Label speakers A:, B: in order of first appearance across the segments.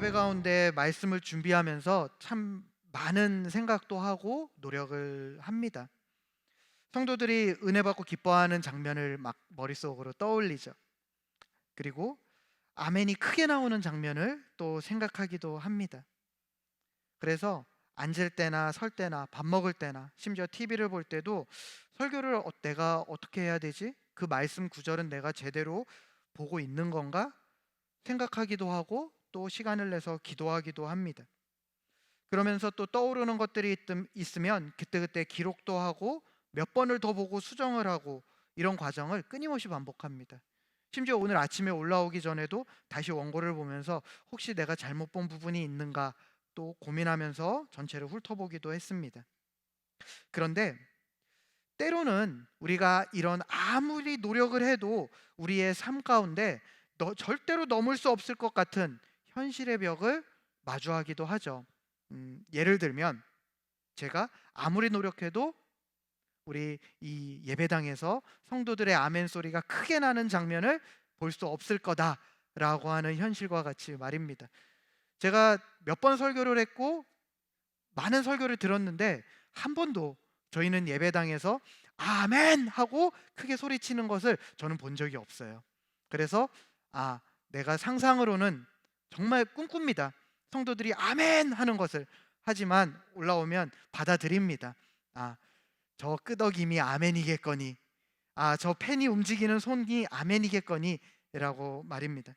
A: 예배 가운데 말씀을 준비하면서 참 많은 생각도 하고 노력을 합니다. 성도들이 은혜 받고 기뻐하는 장면을 막 머릿속으로 떠올리죠. 그리고 아멘이 크게 나오는 장면을 또 생각하기도 합니다. 그래서 앉을 때나 설 때나 밥 먹을 때나 심지어 TV를 볼 때도 설교를 내가 어떻게 해야 되지? 그 말씀 구절은 내가 제대로 보고 있는 건가? 생각하기도 하고 또 시간을 내서 기도하기도 합니다. 그러면서 또 떠오르는 것들이 있으면 그때그때 기록도 하고 몇 번을 더 보고 수정을 하고 이런 과정을 끊임없이 반복합니다. 심지어 오늘 아침에 올라오기 전에도 다시 원고를 보면서 혹시 내가 잘못 본 부분이 있는가 또 고민하면서 전체를 훑어보기도 했습니다. 그런데 때로는 우리가 이런 아무리 노력을 해도 우리의 삶 가운데 절대로 넘을 수 없을 것 같은 현실의 벽을 마주하기도 하죠. 예를 들면 제가 아무리 노력해도 우리 이 예배당에서 성도들의 아멘 소리가 크게 나는 장면을 볼 수 없을 거다라고 하는 현실과 같이 말입니다. 제가 몇 번 설교를 했고 많은 설교를 들었는데 한 번도 저희는 예배당에서 아멘 하고 크게 소리치는 것을 저는 본 적이 없어요. 그래서 내가 상상으로는 정말 꿈꿉니다. 성도들이 아멘 하는 것을. 하지만 올라오면 받아들입니다. 저 끄덕임이 아멘이겠거니, 저 펜이 움직이는 손이 아멘이겠거니 라고 말입니다.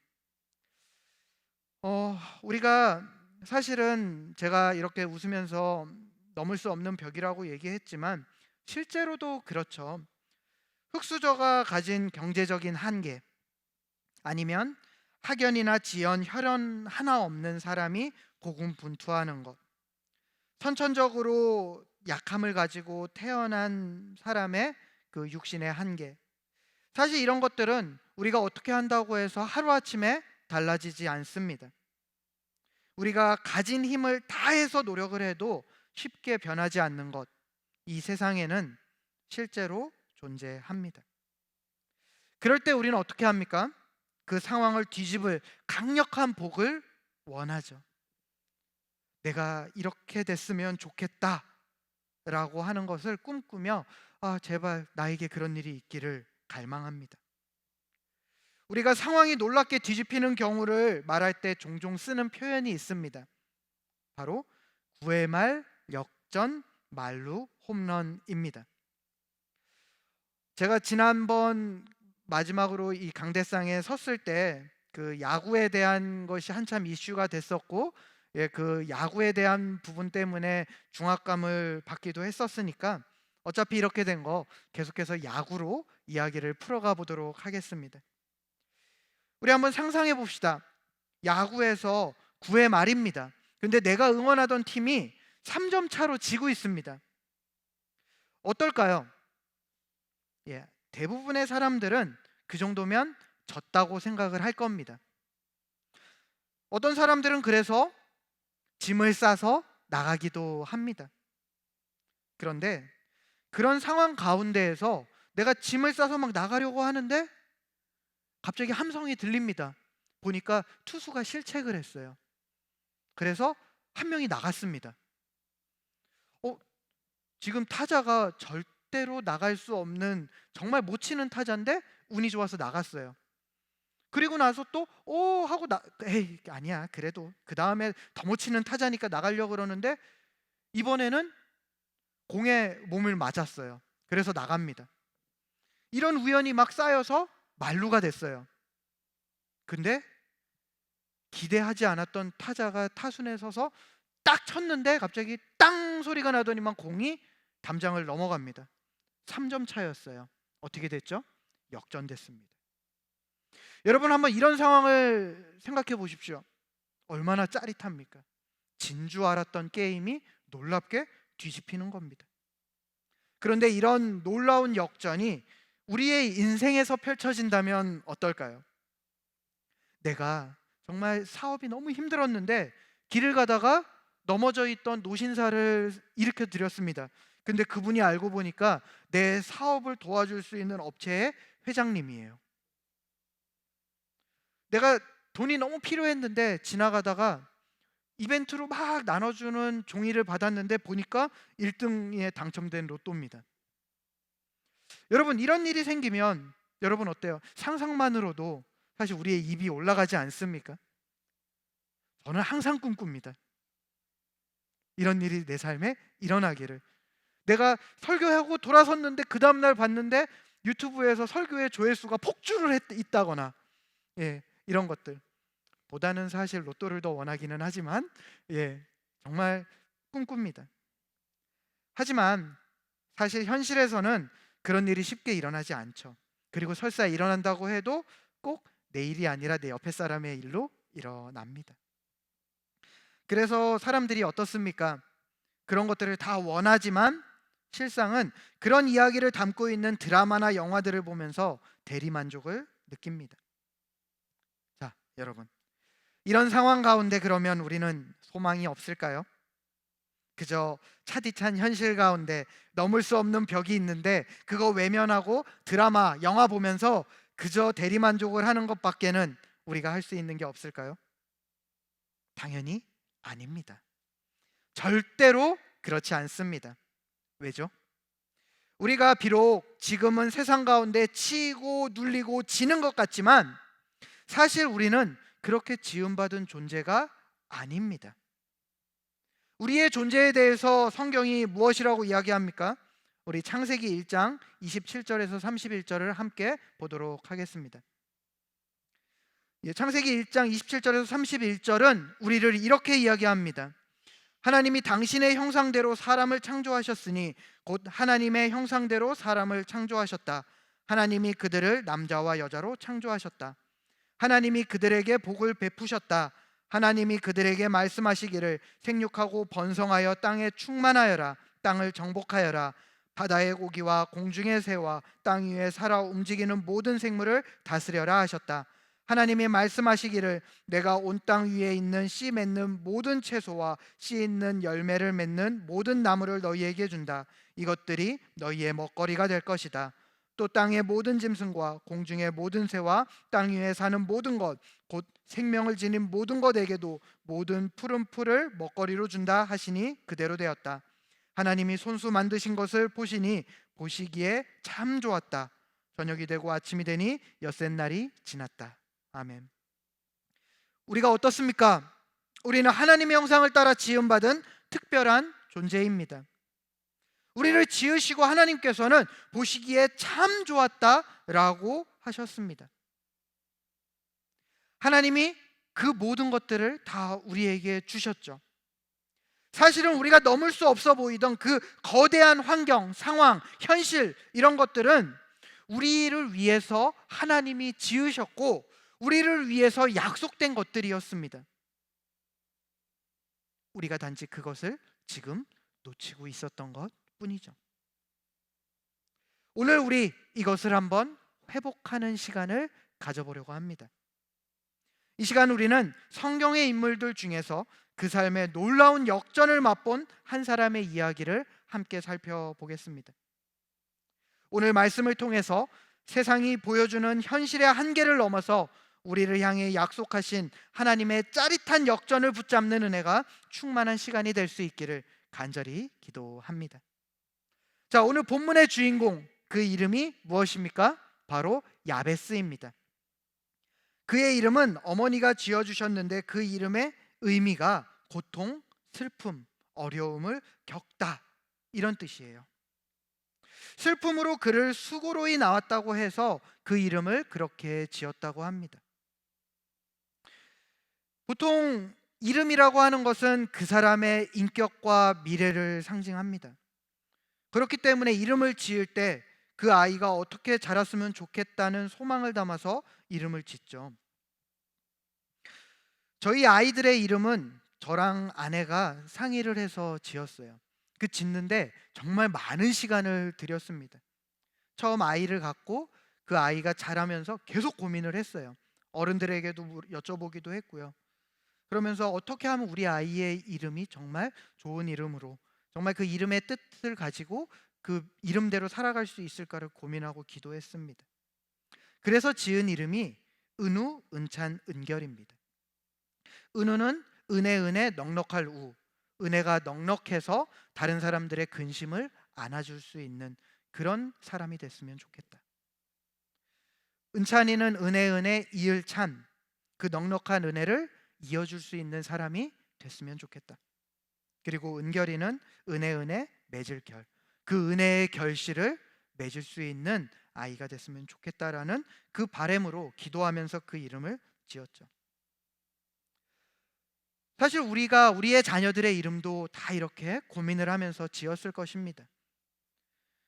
A: 우리가 사실은 제가 이렇게 웃으면서 넘을 수 없는 벽이라고 얘기했지만 실제로도 그렇죠. 흙수저가 가진 경제적인 한계, 아니면 학연이나 지연, 혈연 하나 없는 사람이 고군분투하는 것, 선천적으로 약함을 가지고 태어난 사람의 그 육신의 한계, 사실 이런 것들은 우리가 어떻게 한다고 해서 하루아침에 달라지지 않습니다. 우리가 가진 힘을 다해서 노력을 해도 쉽게 변하지 않는 것, 이 세상에는 실제로 존재합니다. 그럴 때 우리는 어떻게 합니까? 그 상황을 뒤집을 강력한 복을 원하죠. 내가 이렇게 됐으면 좋겠다 라고 하는 것을 꿈꾸며 제발 나에게 그런 일이 있기를 갈망합니다. 우리가 상황이 놀랍게 뒤집히는 경우를 말할 때 종종 쓰는 표현이 있습니다. 바로 구회 말 역전 말루 홈런입니다. 제가 지난번 마지막으로 이 강대상에 섰을 때 그 야구에 대한 것이 한참 이슈가 됐었고, 그 야구에 대한 부분 때문에 중압감을 받기도 했었으니까 어차피 이렇게 된 거 계속해서 야구로 이야기를 풀어가 보도록 하겠습니다. 우리 한번 상상해 봅시다. 야구에서 9회 말입니다. 근데 내가 응원하던 팀이 3점 차로 지고 있습니다. 어떨까요? 대부분의 사람들은 그 정도면 졌다고 생각을 할 겁니다. 어떤 사람들은 그래서 짐을 싸서 나가기도 합니다. 그런데 그런 상황 가운데에서 내가 짐을 싸서 막 나가려고 하는데 갑자기 함성이 들립니다. 보니까 투수가 실책을 했어요. 그래서 한 명이 나갔습니다. 지금 타자가 절대로 나갈 수 없는 정말 못 치는 타자인데 운이 좋아서 나갔어요. 그리고 나서 또 하고 에이 아니야 그래도 그 다음에 더 못 치는 타자니까 나가려고 그러는데 이번에는 공에 몸을 맞았어요. 그래서 나갑니다. 이런 우연이 막 쌓여서 만루가 됐어요. 근데 기대하지 않았던 타자가 타순에 서서 딱 쳤는데 갑자기 땅 소리가 나더니만 공이 담장을 넘어갑니다. 3점 차였어요. 어떻게 됐죠? 역전됐습니다. 여러분 한번 이런 상황을 생각해 보십시오. 얼마나 짜릿합니까? 진 줄 알았던 게임이 놀랍게 뒤집히는 겁니다. 그런데 이런 놀라운 역전이 우리의 인생에서 펼쳐진다면 어떨까요? 내가 정말 사업이 너무 힘들었는데 길을 가다가 넘어져 있던 노신사를 일으켜 드렸습니다. 근데 그분이 알고 보니까 내 사업을 도와줄 수 있는 업체의 회장님이에요. 내가 돈이 너무 필요했는데 지나가다가 이벤트로 막 나눠주는 종이를 받았는데 보니까 1등에 당첨된 로또입니다. 여러분, 이런 일이 생기면 여러분 어때요? 상상만으로도 사실 우리의 입이 올라가지 않습니까? 저는 항상 꿈꿉니다. 이런 일이 내 삶에 일어나기를. 내가 설교하고 돌아섰는데 그 다음날 봤는데 유튜브에서 설교의 조회수가 폭주를 있다거나, 이런 것들 보다는 사실 로또를 더 원하기는 하지만, 정말 꿈꿉니다. 하지만 사실 현실에서는 그런 일이 쉽게 일어나지 않죠. 그리고 설사 일어난다고 해도 꼭 내 일이 아니라 내 옆에 사람의 일로 일어납니다. 그래서 사람들이 어떻습니까? 그런 것들을 다 원하지만 실상은 그런 이야기를 담고 있는 드라마나 영화들을 보면서 대리만족을 느낍니다. 자, 여러분, 이런 상황 가운데 그러면 우리는 소망이 없을까요? 그저 차디찬 현실 가운데 넘을 수 없는 벽이 있는데 그거 외면하고 드라마, 영화 보면서 그저 대리만족을 하는 것밖에는 우리가 할 수 있는 게 없을까요? 당연히 아닙니다. 절대로 그렇지 않습니다. 왜죠? 우리가 비록 지금은 세상 가운데 치이고 눌리고 지는 것 같지만 사실 우리는 그렇게 지음받은 존재가 아닙니다. 우리의 존재에 대해서 성경이 무엇이라고 이야기합니까? 우리 창세기 1장 27절에서 31절을 함께 보도록 하겠습니다. 창세기 1장 27절에서 31절은 우리를 이렇게 이야기합니다. 하나님이 당신의 형상대로 사람을 창조하셨으니 곧 하나님의 형상대로 사람을 창조하셨다. 하나님이 그들을 남자와 여자로 창조하셨다. 하나님이 그들에게 복을 베푸셨다. 하나님이 그들에게 말씀하시기를 생육하고 번성하여 땅에 충만하여라. 땅을 정복하여라. 바다의 고기와 공중의 새와 땅 위에 살아 움직이는 모든 생물을 다스려라 하셨다. 하나님이 말씀하시기를 내가 온 땅 위에 있는 씨 맺는 모든 채소와 씨 있는 열매를 맺는 모든 나무를 너희에게 준다. 이것들이 너희의 먹거리가 될 것이다. 또 땅의 모든 짐승과 공중의 모든 새와 땅 위에 사는 모든 것 곧 생명을 지닌 모든 것에게도 모든 푸른 풀을 먹거리로 준다 하시니 그대로 되었다. 하나님이 손수 만드신 것을 보시니 보시기에 참 좋았다. 저녁이 되고 아침이 되니 엿새 날이 지났다. 아멘. 우리가 어떻습니까? 우리는 하나님의 형상을 따라 지음받은 특별한 존재입니다. 우리를 지으시고 하나님께서는 보시기에 참 좋았다라고 하셨습니다. 하나님이 그 모든 것들을 다 우리에게 주셨죠. 사실은 우리가 넘을 수 없어 보이던 그 거대한 환경, 상황, 현실 이런 것들은 우리를 위해서 하나님이 지으셨고 우리를 위해서 약속된 것들이었습니다. 우리가 단지 그것을 지금 놓치고 있었던 것 뿐이죠. 오늘 우리 이것을 한번 회복하는 시간을 가져보려고 합니다. 이 시간 우리는 성경의 인물들 중에서 그 삶의 놀라운 역전을 맛본 한 사람의 이야기를 함께 살펴보겠습니다. 오늘 말씀을 통해서 세상이 보여주는 현실의 한계를 넘어서 우리를 향해 약속하신 하나님의 짜릿한 역전을 붙잡는 은혜가 충만한 시간이 될 수 있기를 간절히 기도합니다. 자, 오늘 본문의 주인공, 그 이름이 무엇입니까? 바로 야베스입니다. 그의 이름은 어머니가 지어주셨는데 그 이름의 의미가 고통, 슬픔, 어려움을 겪다 이런 뜻이에요. 슬픔으로 그를 수고로이 나왔다고 해서 그 이름을 그렇게 지었다고 합니다. 보통 이름이라고 하는 것은 그 사람의 인격과 미래를 상징합니다. 그렇기 때문에 이름을 지을 때 그 아이가 어떻게 자랐으면 좋겠다는 소망을 담아서 이름을 짓죠. 저희 아이들의 이름은 저랑 아내가 상의를 해서 지었어요. 그 짓는데 정말 많은 시간을 들였습니다. 처음 아이를 갖고 그 아이가 자라면서 계속 고민을 했어요. 어른들에게도 여쭤보기도 했고요. 그러면서 어떻게 하면 우리 아이의 이름이 정말 좋은 이름으로, 정말 그 이름의 뜻을 가지고 그 이름대로 살아갈 수 있을까를 고민하고 기도했습니다. 그래서 지은 이름이 은우, 은찬, 은결입니다. 은우는 은혜 넉넉할 우, 은혜가 넉넉해서 다른 사람들의 근심을 안아줄 수 있는 그런 사람이 됐으면 좋겠다. 은찬이는 은혜 이을찬, 그 넉넉한 은혜를 이어줄 수 있는 사람이 됐으면 좋겠다. 그리고 은결이는 은혜 맺을 결, 그 은혜의 결실을 맺을 수 있는 아이가 됐으면 좋겠다라는 그 바람으로 기도하면서 그 이름을 지었죠. 사실 우리가 우리의 자녀들의 이름도 다 이렇게 고민을 하면서 지었을 것입니다.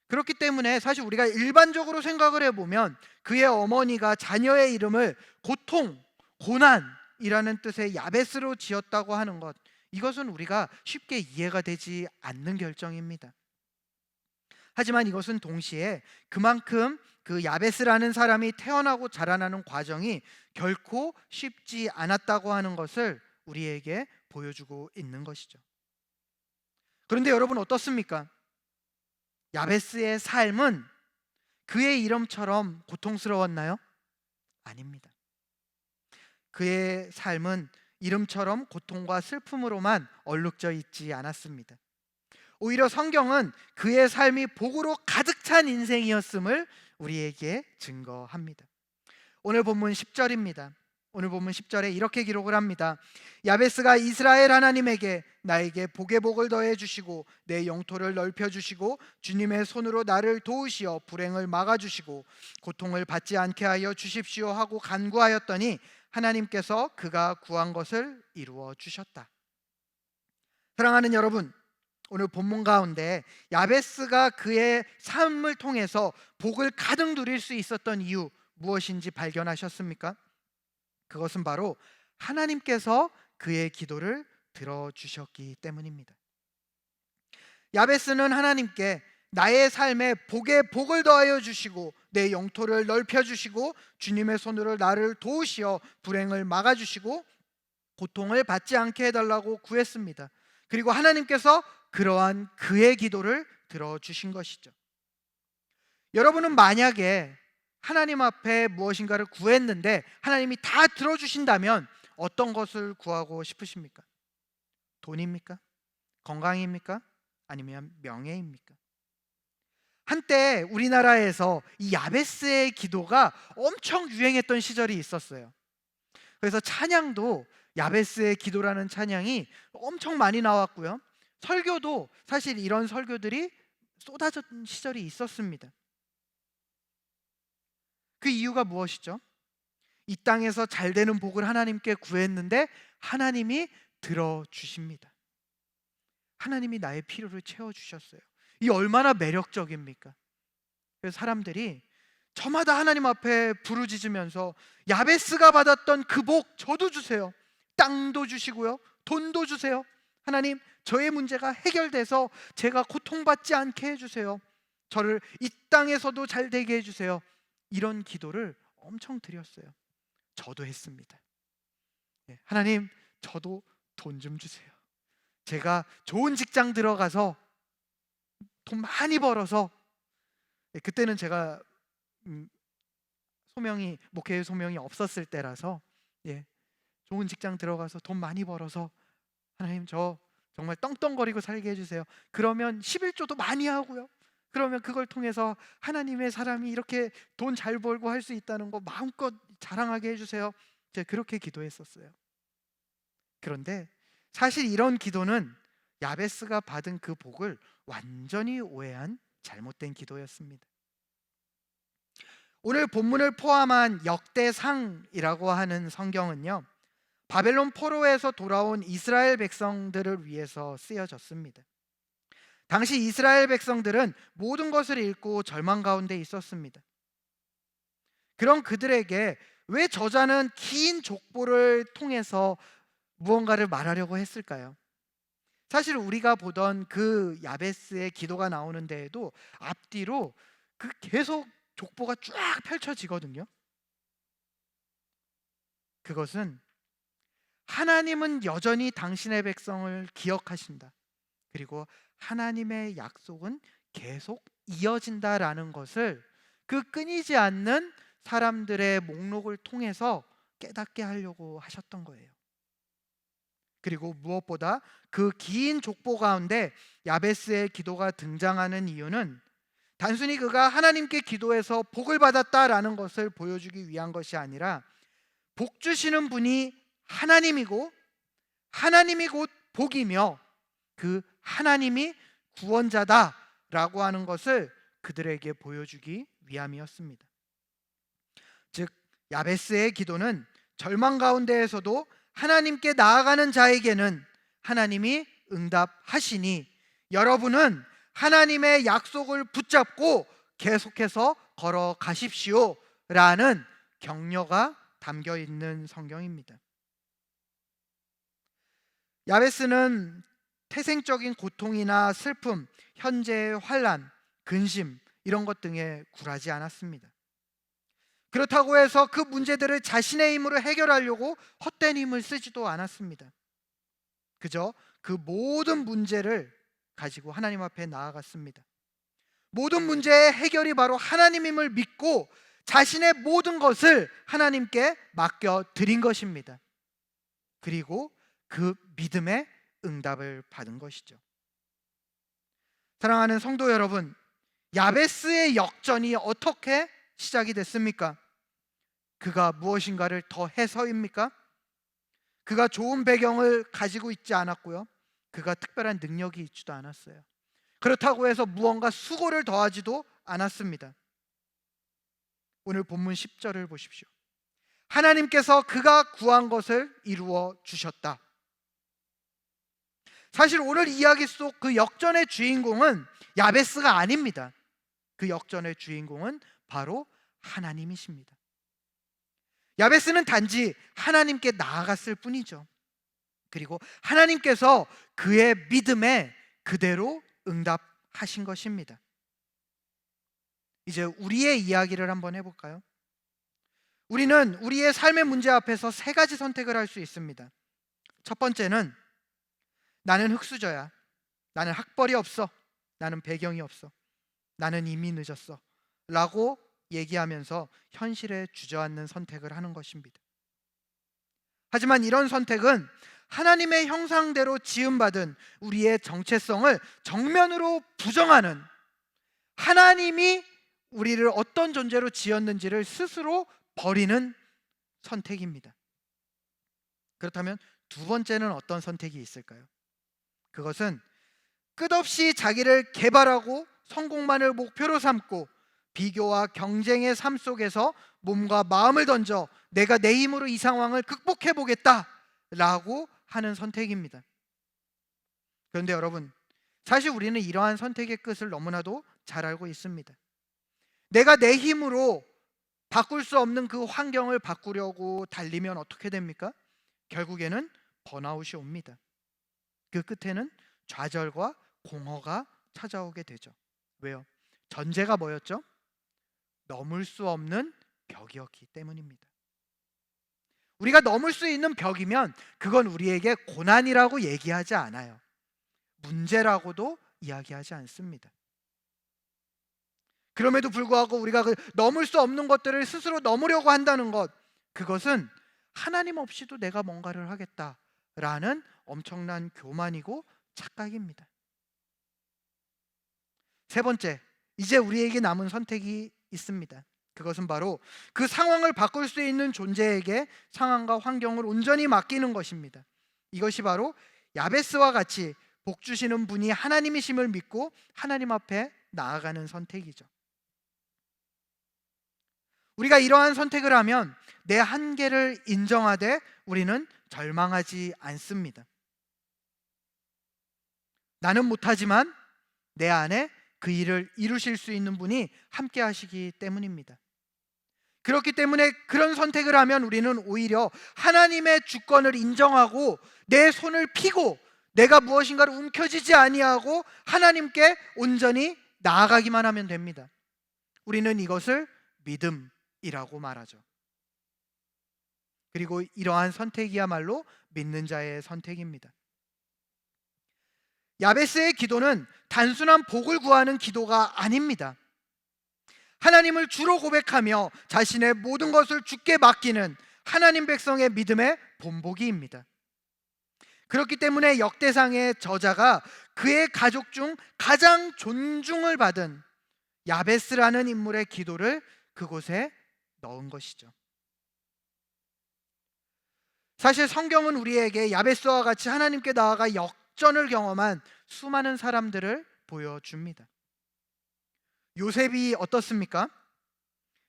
A: 그렇기 때문에 사실 우리가 일반적으로 생각을 해보면 그의 어머니가 자녀의 이름을 고통, 고난이라는 뜻의 야베스로 지었다고 하는 것, 이것은 우리가 쉽게 이해가 되지 않는 결정입니다. 하지만 이것은 동시에 그만큼 그 야베스라는 사람이 태어나고 자라나는 과정이 결코 쉽지 않았다고 하는 것을 우리에게 보여주고 있는 것이죠. 그런데 여러분 어떻습니까? 야베스의 삶은 그의 이름처럼 고통스러웠나요? 아닙니다. 그의 삶은 이름처럼 고통과 슬픔으로만 얼룩져 있지 않았습니다. 오히려 성경은 그의 삶이 복으로 가득 찬 인생이었음을 우리에게 증거합니다. 오늘 본문 10절입니다. 오늘 본문 10절에 이렇게 기록을 합니다. 야베스가 이스라엘 하나님에게 나에게 복의 복을 더해 주시고 내 영토를 넓혀 주시고 주님의 손으로 나를 도우시어 불행을 막아 주시고 고통을 받지 않게 하여 주십시오 하고 간구하였더니 하나님께서 그가 구한 것을 이루어 주셨다. 사랑하는 여러분, 오늘 본문 가운데 야베스가 그의 삶을 통해서 복을 가득 누릴 수 있었던 이유 무엇인지 발견하셨습니까? 그것은 바로 하나님께서 그의 기도를 들어주셨기 때문입니다. 야베스는 하나님께 나의 삶에 복의 복을 더하여 주시고 내 영토를 넓혀 주시고 주님의 손으로 나를 도우시어 불행을 막아 주시고 고통을 받지 않게 해달라고 구했습니다. 그리고 하나님께서 그러한 그의 기도를 들어주신 것이죠. 여러분은 만약에 하나님 앞에 무엇인가를 구했는데 하나님이 다 들어주신다면 어떤 것을 구하고 싶으십니까? 돈입니까? 건강입니까? 아니면 명예입니까? 한때 우리나라에서 이 야베스의 기도가 엄청 유행했던 시절이 있었어요. 그래서 찬양도 야베스의 기도라는 찬양이 엄청 많이 나왔고요. 설교도 사실 이런 설교들이 쏟아졌던 시절이 있었습니다. 그 이유가 무엇이죠? 이 땅에서 잘 되는 복을 하나님께 구했는데 하나님이 들어주십니다. 하나님이 나의 필요를 채워주셨어요. 이 얼마나 매력적입니까? 그래서 사람들이 저마다 하나님 앞에 부르짖으면서 야베스가 받았던 그 복 저도 주세요. 땅도 주시고요, 돈도 주세요. 하나님, 저의 문제가 해결돼서 제가 고통받지 않게 해주세요. 저를 이 땅에서도 잘 되게 해주세요. 이런 기도를 엄청 드렸어요. 저도 했습니다. 하나님, 저도 돈 좀 주세요. 제가 좋은 직장 들어가서 돈 많이 벌어서, 그때는 제가 목회 소명이 없었을 때라서 좋은 직장 들어가서 돈 많이 벌어서 하나님, 저 정말 떵떵거리고 살게 해주세요. 그러면 11조도 많이 하고요, 그러면 그걸 통해서 하나님의 사람이 이렇게 돈 잘 벌고 할 수 있다는 거 마음껏 자랑하게 해주세요. 제가 그렇게 기도했었어요. 그런데 사실 이런 기도는 야베스가 받은 그 복을 완전히 오해한 잘못된 기도였습니다. 오늘 본문을 포함한 역대상이라고 하는 성경은요, 바벨론 포로에서 돌아온 이스라엘 백성들을 위해서 쓰여졌습니다. 당시 이스라엘 백성들은 모든 것을 잃고 절망 가운데 있었습니다. 그런 그들에게 왜 저자는 긴 족보를 통해서 무언가를 말하려고 했을까요? 사실 우리가 보던 그 야베스의 기도가 나오는 데에도 앞뒤로 그 계속 족보가 쫙 펼쳐지거든요. 그것은 하나님은 여전히 당신의 백성을 기억하신다, 그리고 하나님의 약속은 계속 이어진다라는 것을 그 끊이지 않는 사람들의 목록을 통해서 깨닫게 하려고 하셨던 거예요. 그리고 무엇보다 그 긴 족보 가운데 야베스의 기도가 등장하는 이유는 단순히 그가 하나님께 기도해서 복을 받았다라는 것을 보여주기 위한 것이 아니라 복 주시는 분이 하나님이고 하나님이 곧 복이며 그 하나님이 구원자다라고 하는 것을 그들에게 보여주기 위함이었습니다. 즉 야베스의 기도는 절망 가운데에서도 하나님께 나아가는 자에게는 하나님이 응답하시니 여러분은 하나님의 약속을 붙잡고 계속해서 걸어가십시오 라는 격려가 담겨 있는 성경입니다. 야베스는 태생적인 고통이나 슬픔, 현재의 환난, 근심 이런 것 등에 굴하지 않았습니다. 그렇다고 해서 그 문제들을 자신의 힘으로 해결하려고 헛된 힘을 쓰지도 않았습니다. 그저 그 모든 문제를 가지고 하나님 앞에 나아갔습니다. 모든 문제의 해결이 바로 하나님임을 믿고 자신의 모든 것을 하나님께 맡겨드린 것입니다. 그리고 그 믿음의 응답을 받은 것이죠. 사랑하는 성도 여러분, 야베스의 역전이 어떻게 시작이 됐습니까? 그가 무엇인가를 더 해서입니까? 그가 좋은 배경을 가지고 있지 않았고요. 그가 특별한 능력이 있지도 않았어요. 그렇다고 해서 무언가 수고를 더하지도 않았습니다. 오늘 본문 10절을 보십시오. 하나님께서 그가 구한 것을 이루어 주셨다. 사실 오늘 이야기 속 그 역전의 주인공은 야베스가 아닙니다. 그 역전의 주인공은 바로 하나님이십니다. 야베스는 단지 하나님께 나아갔을 뿐이죠. 그리고 하나님께서 그의 믿음에 그대로 응답하신 것입니다. 이제 우리의 이야기를 한번 해볼까요? 우리는 우리의 삶의 문제 앞에서 세 가지 선택을 할 수 있습니다. 첫 번째는 나는 흙수저야. 나는 학벌이 없어. 나는 배경이 없어. 나는 이미 늦었어. 라고 얘기하면서 현실에 주저앉는 선택을 하는 것입니다. 하지만 이런 선택은 하나님의 형상대로 지음받은 우리의 정체성을 정면으로 부정하는, 하나님이 우리를 어떤 존재로 지었는지를 스스로 버리는 선택입니다. 그렇다면 두 번째는 어떤 선택이 있을까요? 그것은 끝없이 자기를 개발하고 성공만을 목표로 삼고 비교와 경쟁의 삶 속에서 몸과 마음을 던져 내가 내 힘으로 이 상황을 극복해 보겠다라고 하는 선택입니다. 그런데 여러분, 사실 우리는 이러한 선택의 끝을 너무나도 잘 알고 있습니다. 내가 내 힘으로 바꿀 수 없는 그 환경을 바꾸려고 달리면 어떻게 됩니까? 결국에는 번아웃이 옵니다. 그 끝에는 좌절과 공허가 찾아오게 되죠. 왜요? 전제가 뭐였죠? 넘을 수 없는 벽이었기 때문입니다. 우리가 넘을 수 있는 벽이면 그건 우리에게 고난이라고 얘기하지 않아요. 문제라고도 이야기하지 않습니다. 그럼에도 불구하고 우리가 그 넘을 수 없는 것들을 스스로 넘으려고 한다는 것, 그것은 하나님 없이도 내가 뭔가를 하겠다라는 엄청난 교만이고 착각입니다. 세 번째, 이제 우리에게 남은 선택이 있습니다. 그것은 바로 그 상황을 바꿀 수 있는 존재에게 상황과 환경을 온전히 맡기는 것입니다. 이것이 바로 야베스와 같이 복 주시는 분이 하나님이심을 믿고 하나님 앞에 나아가는 선택이죠. 우리가 이러한 선택을 하면 내 한계를 인정하되 우리는 절망하지 않습니다. 나는 못하지만 내 안에 그 일을 이루실 수 있는 분이 함께 하시기 때문입니다. 그렇기 때문에 그런 선택을 하면 우리는 오히려 하나님의 주권을 인정하고 내 손을 펴고 내가 무엇인가를 움켜쥐지 아니하고 하나님께 온전히 나아가기만 하면 됩니다. 우리는 이것을 믿음이라고 말하죠. 그리고 이러한 선택이야말로 믿는 자의 선택입니다. 야베스의 기도는 단순한 복을 구하는 기도가 아닙니다. 하나님을 주로 고백하며 자신의 모든 것을 주께 맡기는 하나님 백성의 믿음의 본보기입니다. 그렇기 때문에 역대상의 저자가 그의 가족 중 가장 존중을 받은 야베스라는 인물의 기도를 그곳에 넣은 것이죠. 사실 성경은 우리에게 야베스와 같이 하나님께 나아가 역전을 경험한 수많은 사람들을 보여줍니다. 요셉이 어떻습니까?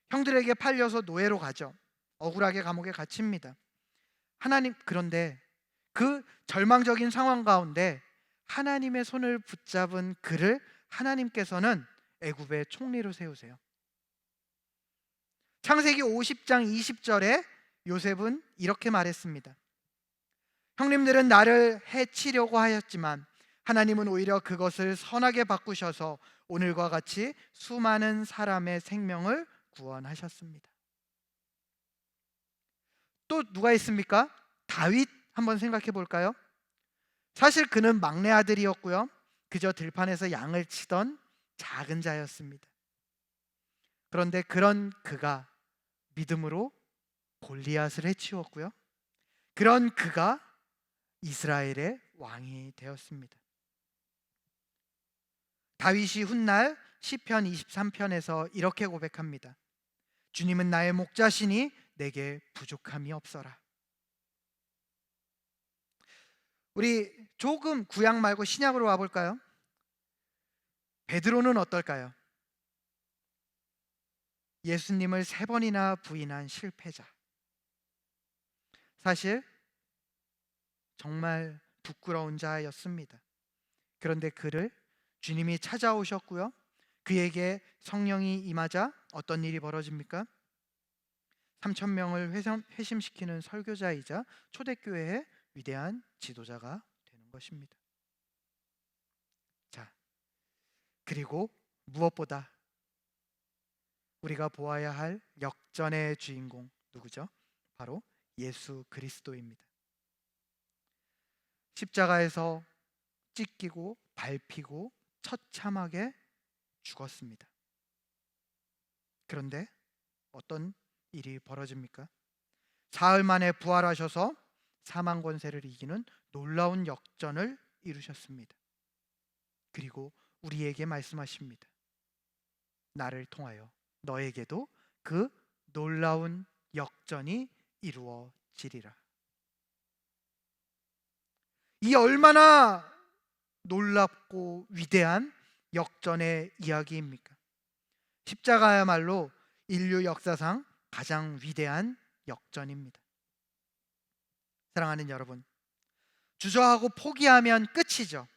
A: 형들에게 팔려서 노예로 가죠. 억울하게 감옥에 갇힙니다. 그런데 그 절망적인 상황 가운데 하나님의 손을 붙잡은 그를 하나님께서는 애굽의 총리로 세우세요. 창세기 50장 20절에 요셉은 이렇게 말했습니다. 형님들은 나를 해치려고 하였지만 하나님은 오히려 그것을 선하게 바꾸셔서 오늘과 같이 수많은 사람의 생명을 구원하셨습니다. 또 누가 있습니까? 다윗 한번 생각해 볼까요? 사실 그는 막내 아들이었고요. 그저 들판에서 양을 치던 작은 자였습니다. 그런데 그런 그가 믿음으로 골리앗을 해치웠고요. 그런 그가 이스라엘의 왕이 되었습니다. 다윗이 훗날 시편 23편에서 이렇게 고백합니다. 주님은 나의 목자시니 내게 부족함이 없어라. 우리 조금 구약 말고 신약으로 와볼까요? 베드로는 어떨까요? 예수님을 3번이나 부인한 실패자. 사실 정말 부끄러운 자였습니다. 그런데 그를 주님이 찾아오셨고요. 그에게 성령이 임하자 어떤 일이 벌어집니까? 3,000명을 회심시키는 설교자이자 초대교회의 위대한 지도자가 되는 것입니다. 자, 그리고 무엇보다 우리가 보아야 할 역전의 주인공 누구죠? 바로 예수 그리스도입니다. 십자가에서 찢기고 밟히고 처참하게 죽었습니다. 그런데 어떤 일이 벌어집니까? 사흘 만에 부활하셔서 사망 권세를 이기는 놀라운 역전을 이루셨습니다. 그리고 우리에게 말씀하십니다. 나를 통하여 너에게도 그 놀라운 역전이 이루어지리라. 이 얼마나 놀랍고 위대한 역전의 이야기입니까? 십자가야말로 인류 역사상 가장 위대한 역전입니다. 사랑하는 여러분, 주저하고 포기하면 끝이죠.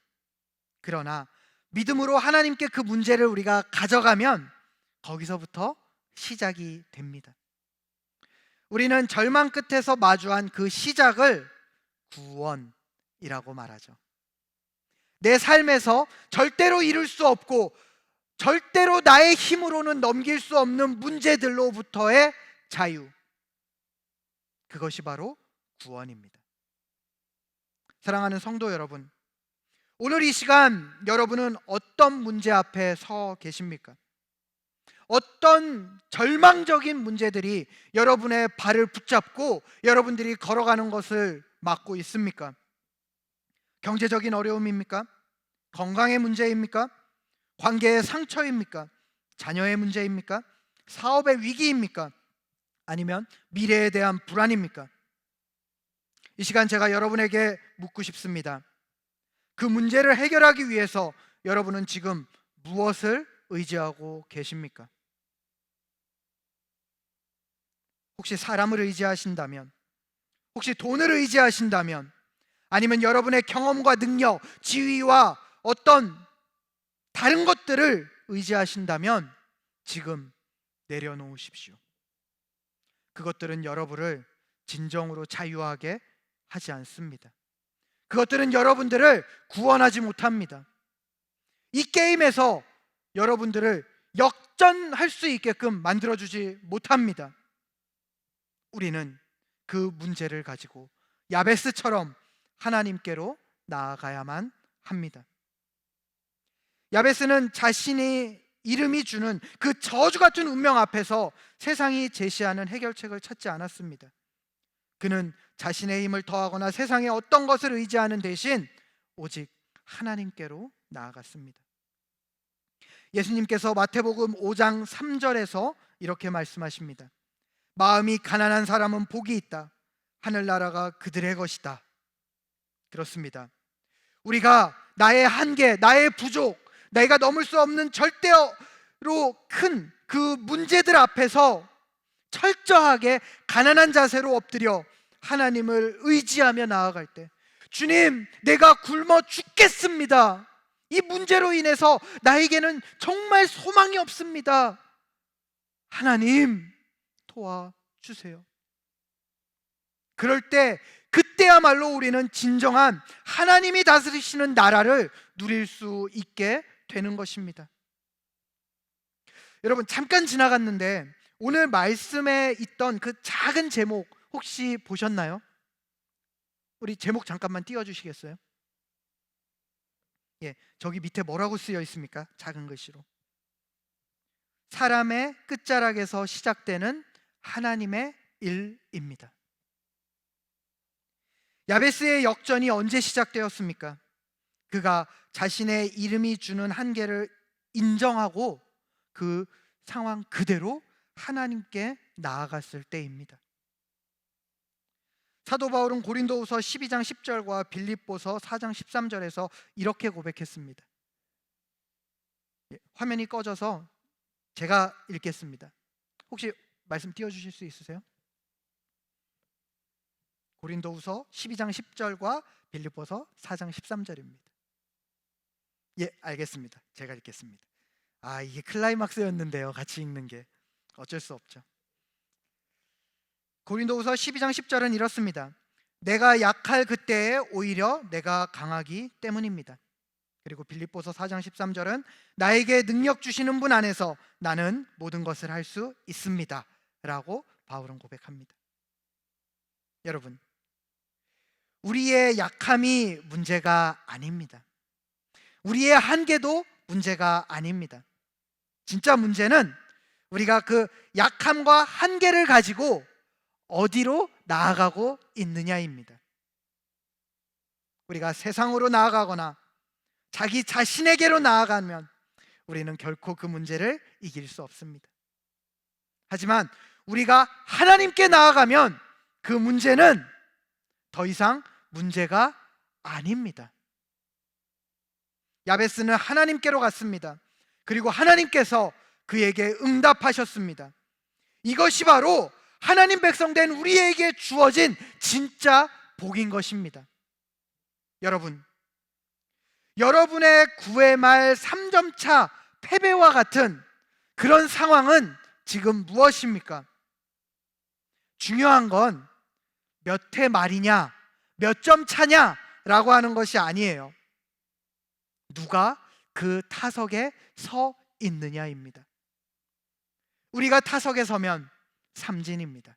A: 그러나 믿음으로 하나님께 그 문제를 우리가 가져가면 거기서부터 시작이 됩니다. 우리는 절망 끝에서 마주한 그 시작을 구원이라고 말하죠. 내 삶에서 절대로 이룰 수 없고 절대로 나의 힘으로는 넘길 수 없는 문제들로부터의 자유, 그것이 바로 구원입니다. 사랑하는 성도 여러분, 오늘 이 시간 여러분은 어떤 문제 앞에 서 계십니까? 어떤 절망적인 문제들이 여러분의 발을 붙잡고 여러분들이 걸어가는 것을 막고 있습니까? 경제적인 어려움입니까? 건강의 문제입니까? 관계의 상처입니까? 자녀의 문제입니까? 사업의 위기입니까? 아니면 미래에 대한 불안입니까? 이 시간 제가 여러분에게 묻고 싶습니다. 그 문제를 해결하기 위해서 여러분은 지금 무엇을 의지하고 계십니까? 혹시 사람을 의지하신다면, 혹시 돈을 의지하신다면, 아니면 여러분의 경험과 능력, 지위와 어떤 다른 것들을 의지하신다면 지금 내려놓으십시오. 그것들은 여러분을 진정으로 자유하게 하지 않습니다. 그것들은 여러분들을 구원하지 못합니다. 이 게임에서 여러분들을 역전할 수 있게끔 만들어주지 못합니다. 우리는 그 문제를 가지고 야베스처럼 하나님께로 나아가야만 합니다. 야베스는 자신의 이름이 주는 그 저주 같은 운명 앞에서 세상이 제시하는 해결책을 찾지 않았습니다. 그는 자신의 힘을 더하거나 세상의 어떤 것을 의지하는 대신 오직 하나님께로 나아갔습니다. 예수님께서 마태복음 5장 3절에서 이렇게 말씀하십니다. 마음이 가난한 사람은 복이 있다. 하늘나라가 그들의 것이다. 그렇습니다. 우리가 나의 한계, 나의 부족, 내가 넘을 수 없는 절대로 큰 그 문제들 앞에서 철저하게 가난한 자세로 엎드려 하나님을 의지하며 나아갈 때, 주님, 내가 굶어 죽겠습니다. 이 문제로 인해서 나에게는 정말 소망이 없습니다. 하나님, 도와주세요. 그럴 때, 그때야말로 우리는 진정한 하나님이 다스리시는 나라를 누릴 수 있게 되는 것입니다. 여러분, 잠깐 지나갔는데 오늘 말씀에 있던 그 작은 제목 혹시 보셨나요? 우리 제목 잠깐만 띄워주시겠어요? 예, 저기 밑에 뭐라고 쓰여 있습니까? 작은 글씨로. 사람의 끝자락에서 시작되는 하나님의 일입니다. 야베스의 역전이 언제 시작되었습니까? 그가 자신의 이름이 주는 한계를 인정하고 그 상황 그대로 하나님께 나아갔을 때입니다. 사도 바울은 고린도후서 12장 10절과 빌립보서 4장 13절에서 이렇게 고백했습니다. 화면이 꺼져서 제가 읽겠습니다. 혹시 말씀 띄워주실 수 있으세요? 고린도후서 12장 10절과 빌립보서 4장 13절입니다. 예, 알겠습니다. 제가 읽겠습니다. 이게 클라이막스였는데요. 같이 읽는 게 어쩔 수 없죠. 고린도후서 12장 10절은 이렇습니다. 내가 약할 그때에 오히려 내가 강하기 때문입니다. 그리고 빌립보서 4장 13절은 나에게 능력 주시는 분 안에서 나는 모든 것을 할 수 있습니다 라고 바울은 고백합니다. 여러분, 우리의 약함이 문제가 아닙니다. 우리의 한계도 문제가 아닙니다. 진짜 문제는 우리가 그 약함과 한계를 가지고 어디로 나아가고 있느냐입니다. 우리가 세상으로 나아가거나 자기 자신에게로 나아가면 우리는 결코 그 문제를 이길 수 없습니다. 하지만 우리가 하나님께 나아가면 그 문제는 더 이상 문제가 아닙니다. 야베스는 하나님께로 갔습니다. 그리고 하나님께서 그에게 응답하셨습니다. 이것이 바로 하나님 백성 된 우리에게 주어진 진짜 복인 것입니다. 여러분, 여러분의 9회 말 3점 차 패배와 같은 그런 상황은 지금 무엇입니까? 중요한 건 몇 회 말이냐, 몇 점 차냐 라고 하는 것이 아니에요. 누가 그 타석에 서 있느냐입니다. 우리가 타석에 서면 삼진입니다.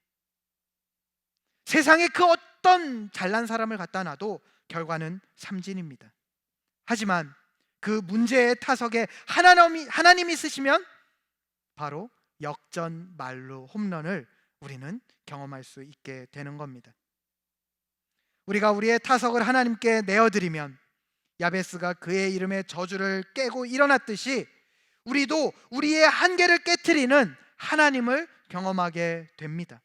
A: 세상에 그 어떤 잘난 사람을 갖다 놔도 결과는 삼진입니다. 하지만 그 문제의 타석에 하나님이 쓰시면 바로 역전 만루 홈런을 우리는 경험할 수 있게 되는 겁니다. 우리가 우리의 타석을 하나님께 내어드리면 야베스가 그의 이름의 저주를 깨고 일어났듯이 우리도 우리의 한계를 깨트리는 하나님을 경험하게 됩니다.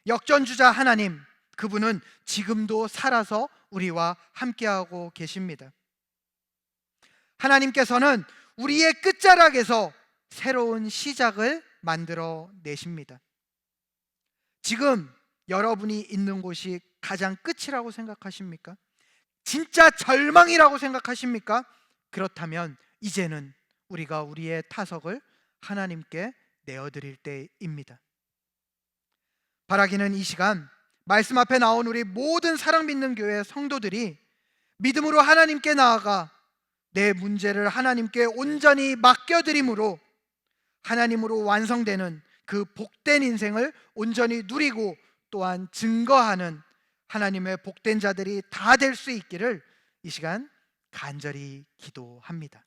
A: 역전주자 하나님, 그분은 지금도 살아서 우리와 함께하고 계십니다. 하나님께서는 우리의 끝자락에서 새로운 시작을 만들어 내십니다. 지금 여러분이 있는 곳이 가장 끝이라고 생각하십니까? 진짜 절망이라고 생각하십니까? 그렇다면 이제는 우리가 우리의 타석을 하나님께 내어드릴 때입니다. 바라기는 이 시간 말씀 앞에 나온 우리 모든 사랑 믿는 교회 성도들이 믿음으로 하나님께 나아가 내 문제를 하나님께 온전히 맡겨드림으로 하나님으로 완성되는 그 복된 인생을 온전히 누리고 또한 증거하는 하나님의 복된 자들이 다 될 수 있기를 이 시간 간절히 기도합니다.